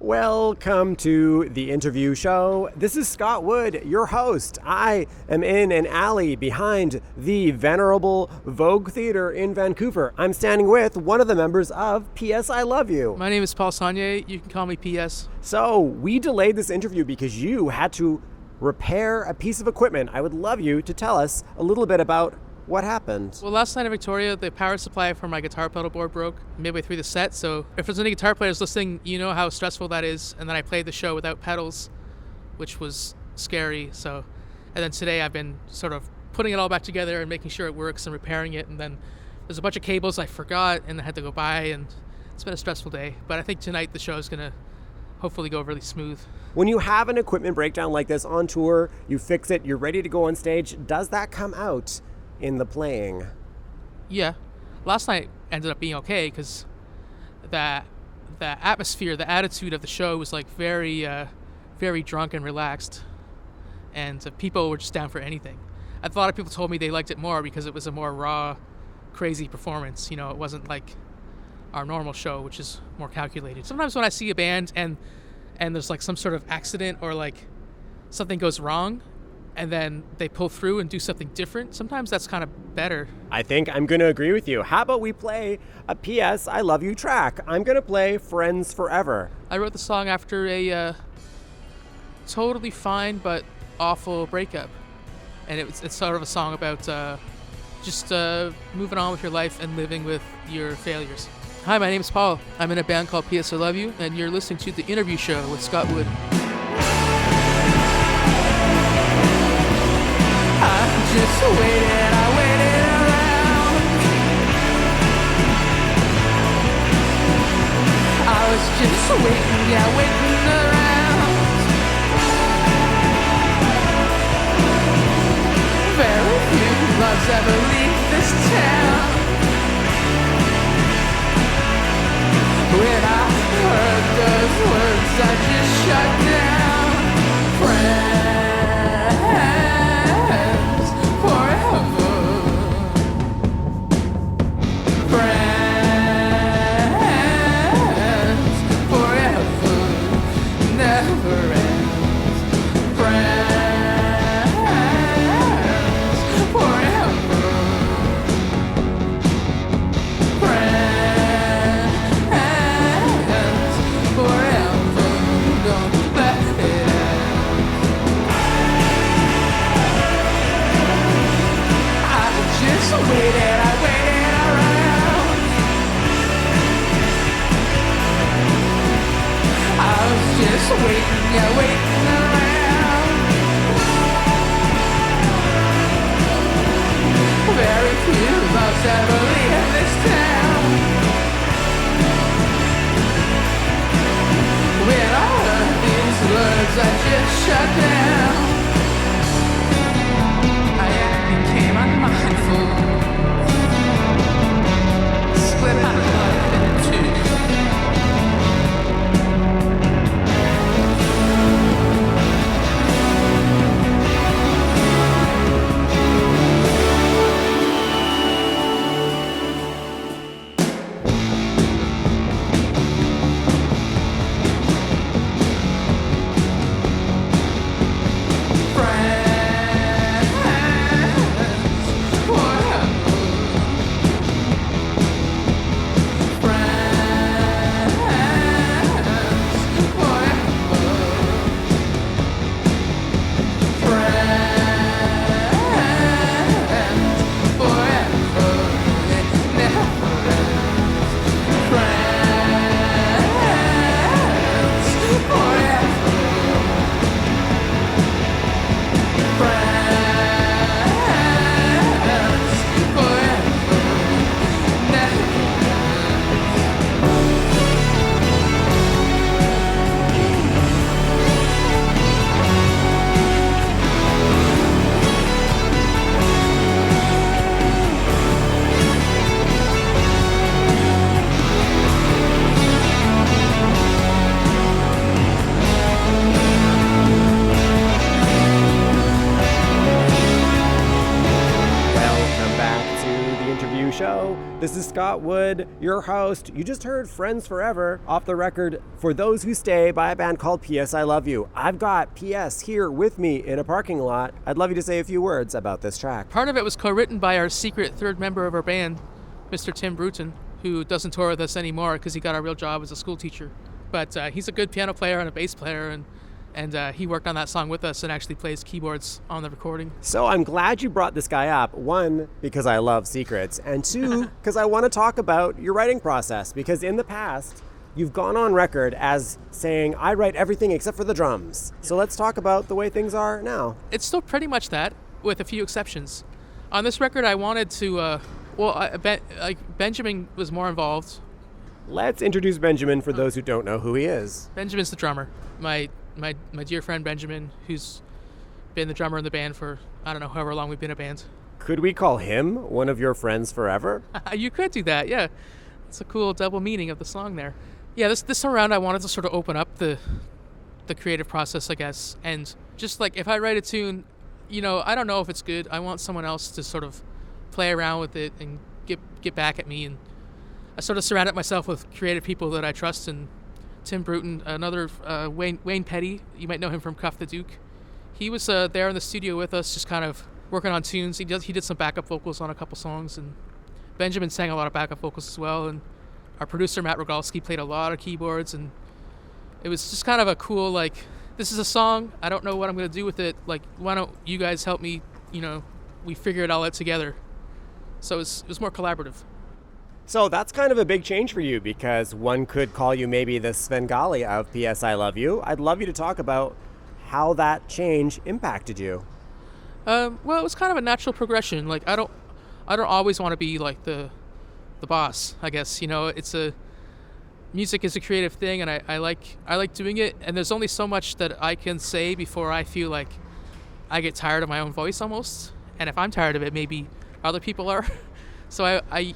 Welcome to the interview show. This is Scott Wood, your host. I am in an alley behind the venerable Vogue Theatre in Vancouver. I'm standing with one of the members of P.S. I Love You. My name is Paul Saunier. You can call me P.S. So we delayed this interview because you had to repair a piece of equipment. I would love you to tell us a little bit about what happened. Well, last night in Victoria, the power supply for my guitar pedal board broke midway through the set. So if there's any guitar players listening, you know how stressful that is. And then I played the show without pedals, which was scary. And then today I've been sort of putting it all back together and making sure it works and repairing it. And then there's a bunch of cables I forgot and I had to go buy, and it's been a stressful day. But I think tonight the show is going to hopefully go really smooth. When you have an equipment breakdown like this on tour, you fix it, you're ready to go on stage. Does that come out in the playing? Yeah. Last night ended up being okay because the atmosphere, the attitude of the show was like very drunk and relaxed, and people were just down for anything. A lot of people told me they liked it more because it was a more raw, crazy performance. You know, it wasn't like our normal show, which is more calculated. Sometimes when I see a band and there's like some sort of accident or like something goes wrong, and then they pull through and do something different, sometimes that's kind of better. I think I'm going to agree with you. How about we play a P.S. I Love You track? I'm going to play Friends Forever. I wrote the song after a totally fine but awful breakup. And it's sort of a song about just moving on with your life and living with your failures. Hi, my name is Paul. I'm in a band called P.S. I Love You, and you're listening to The Interview Show with Scott Wood. I just waited around. I was just waiting around. Very few loves ever leave this town. When I heard those words, I just shut down. Friends. Waiting around. Very few loves ever leave this town. When I heard these words, I just shut down. I became unmindful. Split my life into two. Scott Wood, your host. You just heard Friends Forever off the record For Those Who Stay by a band called P.S. I Love You. I've got P.S. here with me in a parking lot. I'd love you to say a few words about this track. Part of it was co-written by our secret third member of our band, Mr. Tim Bruton, who doesn't tour with us anymore because he got a real job as a school teacher. But he's a good piano player and a bass player, and he worked on that song with us and actually plays keyboards on the recording. So I'm glad you brought this guy up. One, because I love secrets, and two, because I want to talk about your writing process, because in the past, you've gone on record as saying, I write everything except for the drums. So let's talk about the way things are now. It's still pretty much that, with a few exceptions. On this record, I wanted to, Benjamin was more involved. Let's introduce Benjamin for those who don't know who he is. Benjamin's the drummer. My dear friend Benjamin, who's been the drummer in the band for, I don't know, however long we've been a band. Could we call him one of your friends forever? You could do that, yeah. It's a cool double meaning of the song there. Yeah, this time around I wanted to sort of open up the creative process, I guess. And just like if I write a tune, I don't know if it's good. I want someone else to sort of play around with it and get back at me. And I sort of surrounded myself with creative people that I trust, and Tim Bruton, another Wayne Petty, you might know him from Cuff the Duke. He was there in the studio with us, just kind of working on tunes. He did some backup vocals on a couple songs, and Benjamin sang a lot of backup vocals as well. And our producer Matt Rogalski played a lot of keyboards, and it was just kind of a cool, like, this is a song, I don't know what I'm going to do with it, like, why don't you guys help me, we figure it all out together. So it was more collaborative. So that's kind of a big change for you, because one could call you maybe the Svengali of P.S. I Love You. I'd love you to talk about how that change impacted you. Well, it was kind of a natural progression. Like, I don't always want to be like the boss, I guess. Music is a creative thing, and I like doing it, and there's only so much that I can say before I feel like I get tired of my own voice almost. And if I'm tired of it, maybe other people are. So I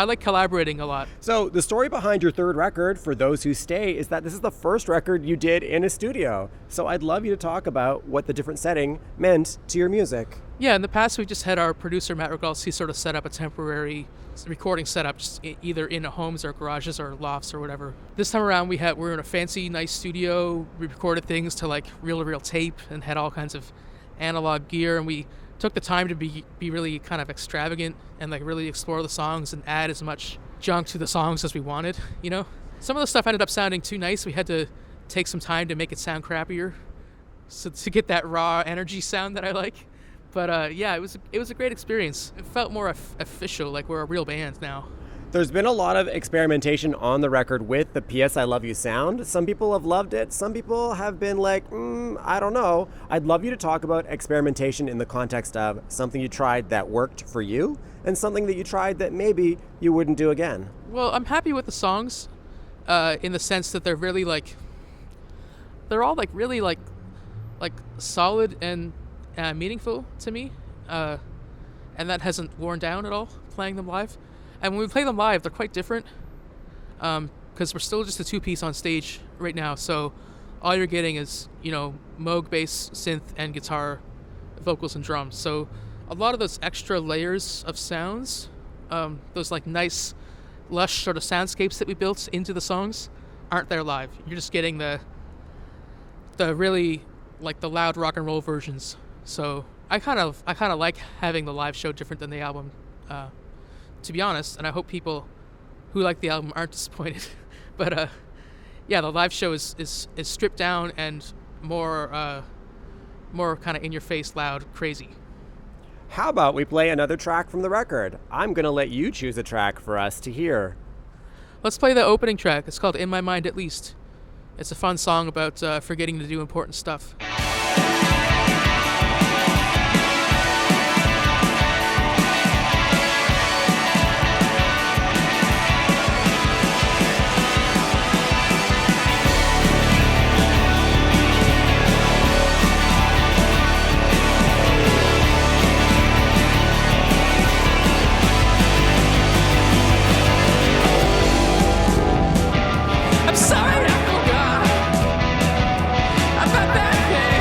like collaborating a lot. So the story behind your third record, For Those Who Stay, is that this is the first record you did in a studio. So I'd love you to talk about what the different setting meant to your music. Yeah, in the past we just had our producer Matt Rogalski sort of set up a temporary recording setup, just either in homes or garages or lofts or whatever. This time around we're in a fancy, nice studio. We recorded things to like reel-to-reel tape and had all kinds of analog gear, and we took the time to be really kind of extravagant and like really explore the songs and add as much junk to the songs as we wanted, Some of the stuff ended up sounding too nice. We had to take some time to make it sound crappier, so to get that raw energy sound that I like. But yeah, it was a great experience. It felt more official, like we're a real band now. There's been a lot of experimentation on the record with the P.S. I Love You sound. Some people have loved it. Some people have been like, I don't know. I'd love you to talk about experimentation in the context of something you tried that worked for you and something that you tried that maybe you wouldn't do again. Well, I'm happy with the songs in the sense that they're really they're all like really like solid and meaningful to me. And that hasn't worn down at all playing them live. And when we play them live, they're quite different because we're still just a two-piece on stage right now. So all you're getting is, Moog bass, synth, and guitar, vocals, and drums. So a lot of those extra layers of sounds, those like nice, lush sort of soundscapes that we built into the songs aren't there live. You're just getting the really like the loud rock and roll versions. So I kind of like having the live show different than the album. To be honest, and I hope people who like the album aren't disappointed. But yeah, the live show is stripped down and more kind of in your face, loud, crazy. How about we play another track from the record? I'm gonna let you choose a track for us to hear. Let's play the opening track. It's called In My Mind At Least. It's a fun song about forgetting to do important stuff. I'm sorry I forgot about that thing.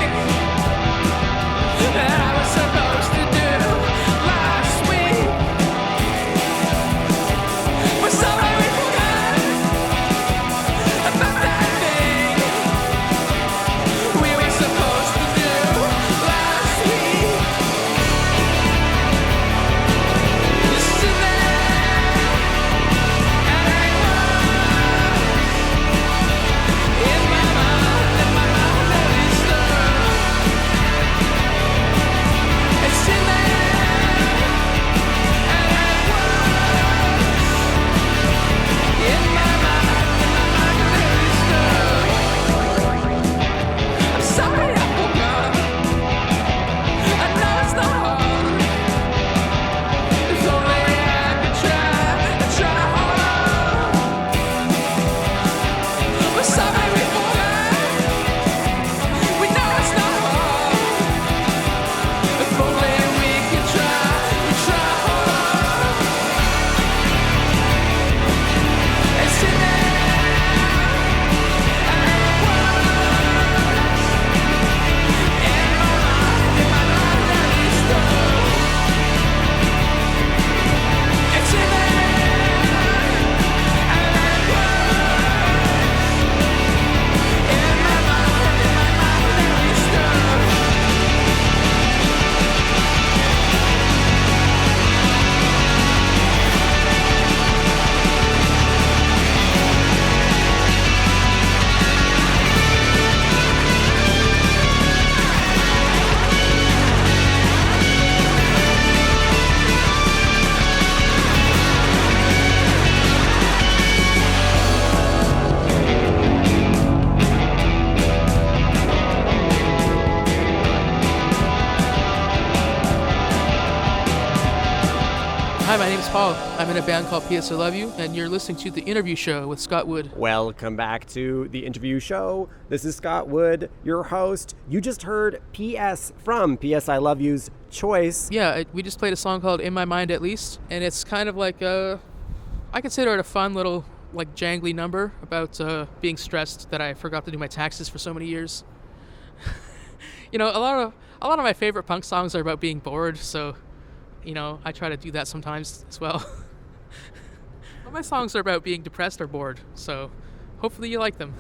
Hi, my name's Paul. I'm in a band called P.S. I Love You, and you're listening to The Interview Show with Scott Wood. Welcome back to The Interview Show. This is Scott Wood, your host. You just heard P.S. from P.S. I Love You's Choice. Yeah, we just played a song called In My Mind At Least, and it's kind of like I consider it a fun little, like, jangly number about being stressed that I forgot to do my taxes for so many years. You know, a lot of my favorite punk songs are about being bored, so, you know, I try to do that sometimes as well. All my songs are about being depressed or bored, so hopefully you like them.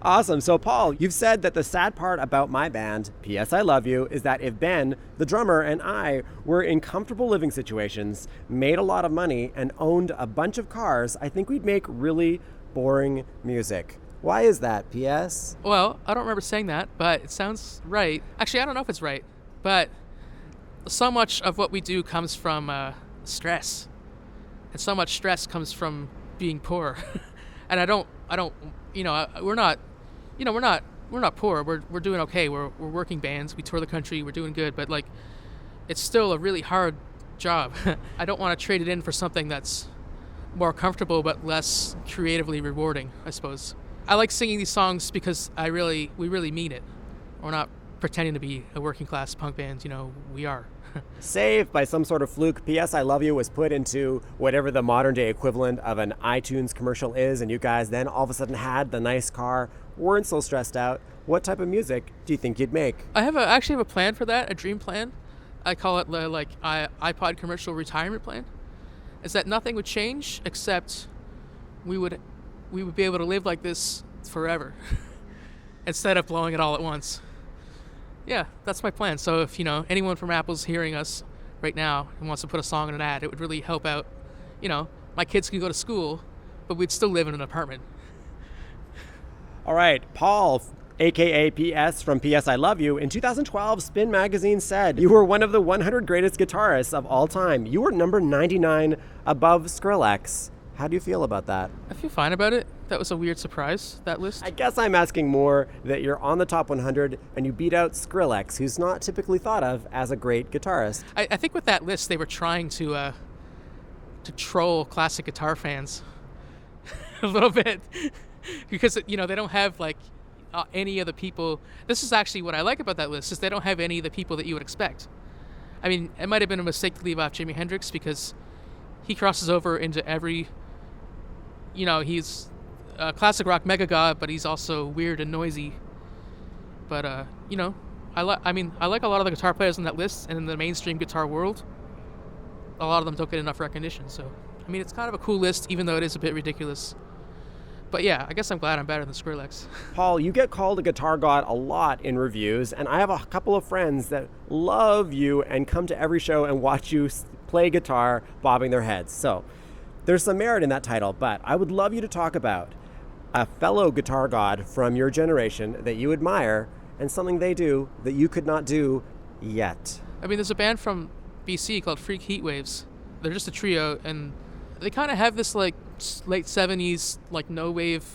Awesome. So, Paul, you've said that the sad part about my band, P.S. I Love You, is that if Ben, the drummer, and I were in comfortable living situations, made a lot of money, and owned a bunch of cars, I think we'd make really boring music. Why is that, P.S.? Well, I don't remember saying that, but it sounds right. Actually, I don't know if it's right, but so much of what we do comes from stress, and so much stress comes from being poor. And I don't, you know, we're not poor. We're doing okay. We're working bands. We tour the country. We're doing good, but, like, it's still a really hard job. I don't want to trade it in for something that's more comfortable but less creatively rewarding, I suppose. I like singing these songs because we really mean it. We're not pretending to be a working class punk band, you know, we are. Save by some sort of fluke, P.S. I Love You was put into whatever the modern day equivalent of an iTunes commercial is, and you guys then all of a sudden had the nice car, weren't so stressed out. What type of music do you think you'd make? I actually have a plan for that, a dream plan. I call it the iPod commercial retirement plan. Is that nothing would change except we would be able to live like this forever instead of blowing it all at once. Yeah, that's my plan. So if, you know, anyone from Apple's hearing us right now and wants to put a song in an ad, it would really help out. You know, my kids can go to school, but we'd still live in an apartment. All right, Paul, aka PS from PS I Love You. In 2012, Spin Magazine said you were one of the 100 greatest guitarists of all time. You were number 99 above Skrillex. How do you feel about that? I feel fine about it. That was a weird surprise, that list. I guess I'm asking more that you're on the top 100 and you beat out Skrillex, who's not typically thought of as a great guitarist. I think with that list, they were trying to troll classic guitar fans a little bit. Because, you know, they don't have, like, any of the people. This is actually what I like about that list, is they don't have any of the people that you would expect. I mean, it might have been a mistake to leave off Jimi Hendrix because he crosses over into every, you know, he's a classic rock mega god, but he's also weird and noisy. But, you know, I like a lot of the guitar players on that list, and in the mainstream guitar world, a lot of them don't get enough recognition. So, I mean, it's kind of a cool list, even though it is a bit ridiculous. But yeah, I guess I'm glad I'm better than Skrillex. Paul, you get called a guitar god a lot in reviews, and I have a couple of friends that love you and come to every show and watch you play guitar, bobbing their heads. So there's some merit in that title, but I would love you to talk about a fellow guitar god from your generation that you admire and something they do that you could not do yet. I mean, there's a band from BC called Freak Heatwaves. They're just a trio, and they kind of have this, like, late 70s, like, no wave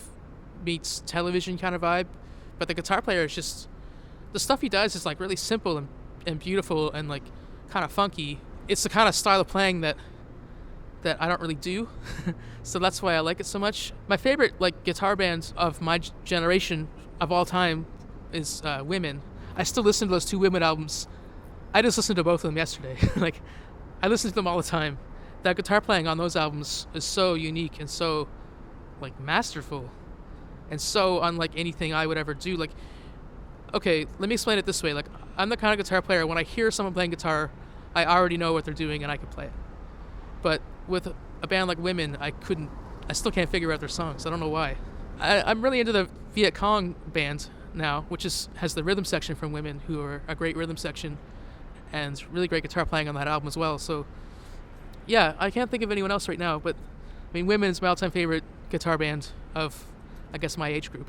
meets television kind of vibe, but the guitar player is just, the stuff he does is, like, really simple and beautiful and, like, kind of funky. It's the kind of style of playing that I don't really do. So that's why I like it so much. My favorite, like, guitar band of my generation of all time is Women. I still listen to those two Women albums. I just listened to both of them yesterday. Like, I listen to them all the time. That guitar playing on those albums is so unique and so, like, masterful and so unlike anything I would ever do. Like, okay, let me explain it this way. Like, I'm the kind of guitar player, when I hear someone playing guitar, I already know what they're doing and I can play it. But with a band like Women, I still can't figure out their songs. I don't know why. I'm really into the Viet Cong band now, which has the rhythm section from Women, who are a great rhythm section and really great guitar playing on that album as well. So yeah, I can't think of anyone else right now, but I mean, Women is my all-time favorite guitar band of, I guess, my age group.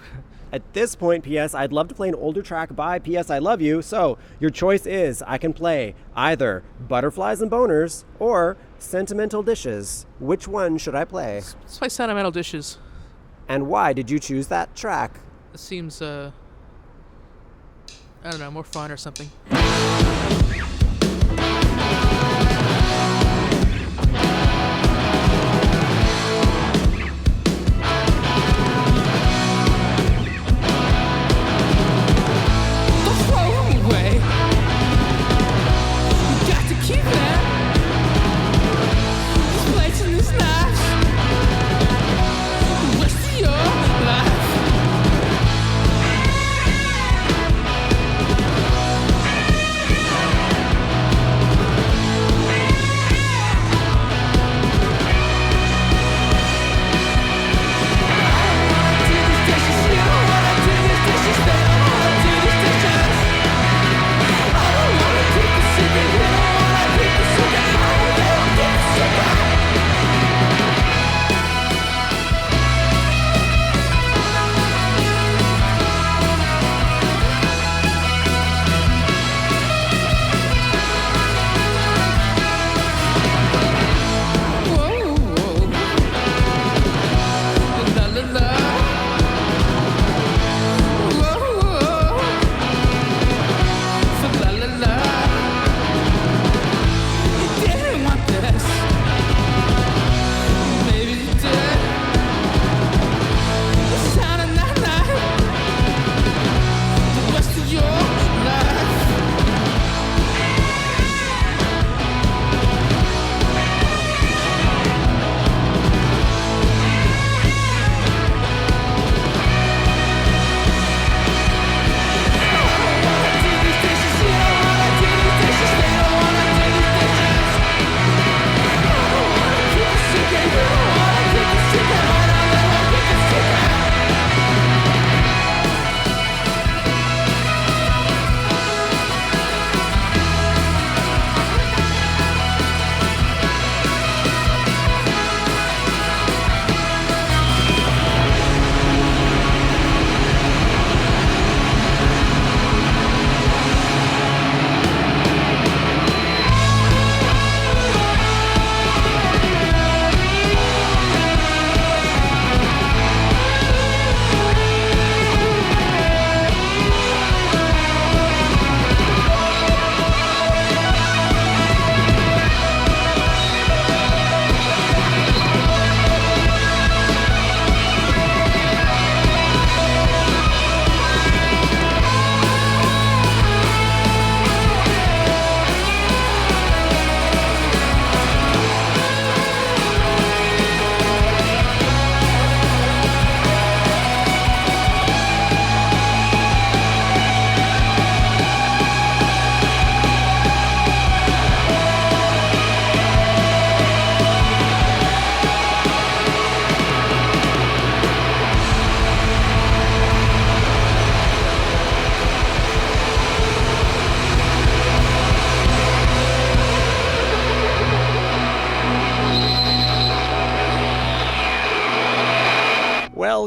At this point, P.S., I'd love to play an older track by P.S. I Love You, so your choice is I can play either Butterflies and Boners or Sentimental Dishes. Which one should I play? Let's play Sentimental Dishes. And why did you choose that track? It seems, I don't know, more fun or something.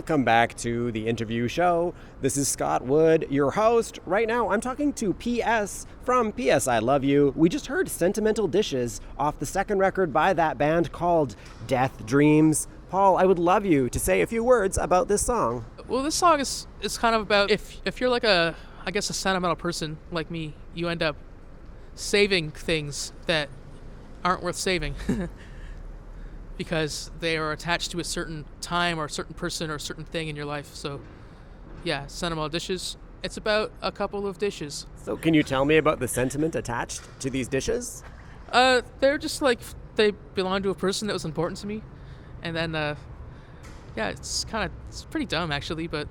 welcome back to the interview show. This is Scott Wood, your host. Right now, I'm talking to PS from PS I Love You. We just heard Sentimental Dishes off the second record by that band called Death Dreams. Paul, I would love you to say a few words about this song. Well, this song is kind of about if you're like a sentimental person like me, you end up saving things that aren't worth saving because they are attached to a certain time or a certain person or a certain thing in your life. So, yeah, Sentimental Dishes. It's about a couple of dishes. So can you tell me about the sentiment attached to these dishes? They're just like, they belong to a person that was important to me. And then, yeah, it's pretty dumb actually, but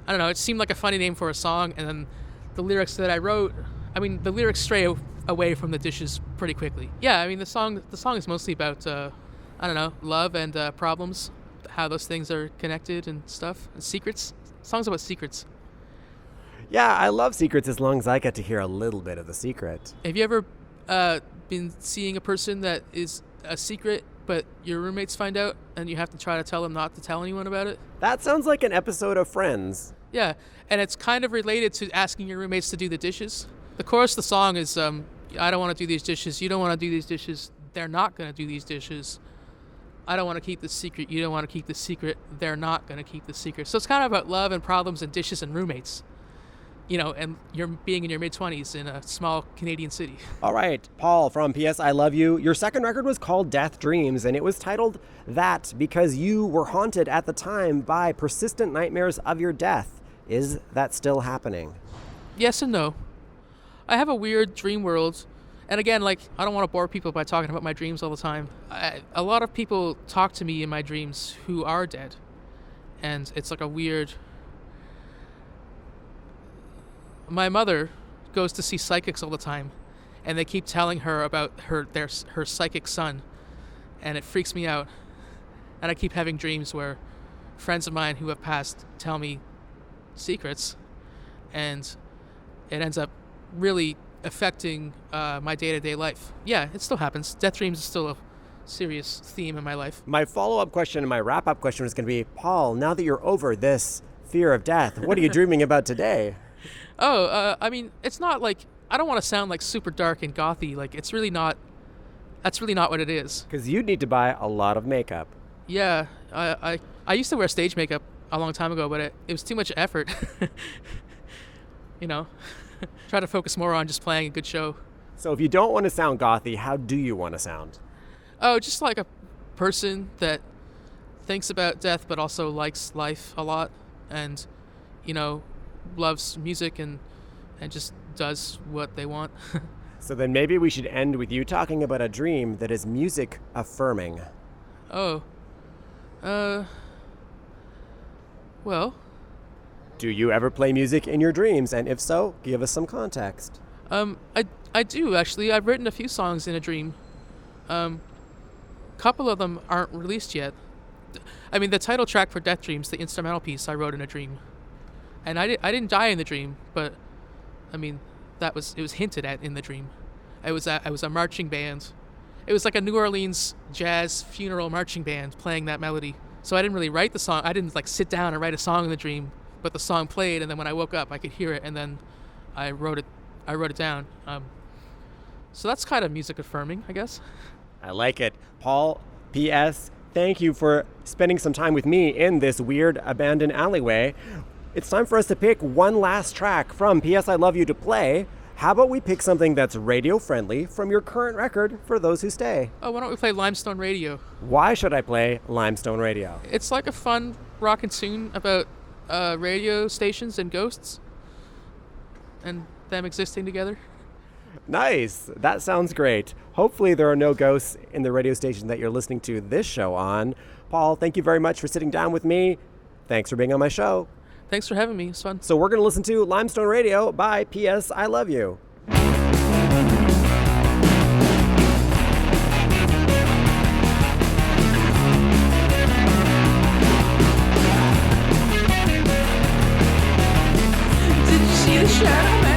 I don't know, it seemed like a funny name for a song, and then the lyrics that I wrote, the lyrics stray away from the dishes pretty quickly. Yeah, the song is mostly about, love and problems, how those things are connected and stuff, and secrets. Songs about secrets. Yeah, I love secrets as long as I get to hear a little bit of the secret. Have you ever been seeing a person that is a secret, but your roommates find out and you have to try to tell them not to tell anyone about it? That sounds like an episode of Friends. Yeah, and it's kind of related to asking your roommates to do the dishes. The chorus of the song is, I don't want to do these dishes, you don't want to do these dishes, they're not going to do these dishes. I don't want to keep the secret, you don't want to keep the secret, they're not going to keep the secret. So it's kind of about love and problems and dishes and roommates. And you're being in your mid-20s in a small Canadian city. All right, Paul from PS I Love You. Your second record was called Death Dreams, and it was titled that because you were haunted at the time by persistent nightmares of your death. Is that still happening? Yes and no. I have a weird dream world. And again, I don't want to bore people by talking about my dreams all the time. A lot of people talk to me in my dreams who are dead. And it's like a weird... My mother goes to see psychics all the time, and they keep telling her about her psychic son, and it freaks me out. And I keep having dreams where friends of mine who have passed tell me secrets, and it ends up really affecting my day-to-day life. Yeah, it still happens. Death dreams is still a serious theme in my life. My follow-up question and my wrap-up question is going to be, Paul, now that you're over this fear of death, what are you dreaming about today? It's not I don't want to sound super dark and gothy. It's really not, that's really not what it is. Because you'd need to buy a lot of makeup. Yeah, I used to wear stage makeup a long time ago, but it was too much effort. Try to focus more on just playing a good show. So if you don't want to sound gothy, how do you want to sound? Oh, just like a person that thinks about death but also likes life a lot and, loves music and just does what they want. So then maybe we should end with you talking about a dream that is music affirming. Oh. Well. Do you ever play music in your dreams? And if so, give us some context. I do actually. I've written a few songs in a dream. Couple of them aren't released yet. The title track for Death Dreams, the instrumental piece, I wrote in a dream. And I didn't die in the dream, but it was hinted at in the dream. I was a marching band. It was like a New Orleans jazz funeral marching band playing that melody. So I didn't really write the song. I didn't sit down and write a song in the dream, but the song played, and then when I woke up, I could hear it, and then I wrote it down. So that's kind of music affirming, I guess. I like it. Paul, P.S., thank you for spending some time with me in this weird abandoned alleyway. It's time for us to pick one last track from P.S. I Love You to play. How about we pick something that's radio-friendly from your current record for those who stay? Oh, why don't we play Limestone Radio? Why should I play Limestone Radio? It's like a fun rockin' tune about radio stations and ghosts and them existing together. Nice. That sounds great. Hopefully there are no ghosts in the radio station that you're listening to this show on. Paul, thank you very much for sitting down with me. Thanks for being on my show. Thanks for having me. It's fun. So we're going to listen to Limestone Radio by P.S. I Love You. Did you see the shadow man?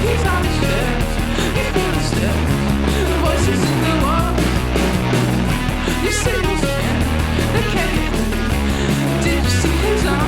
He's on the stairs, he's doing the steps, the voices in the wall. You signals again, they can't get through. see his arms.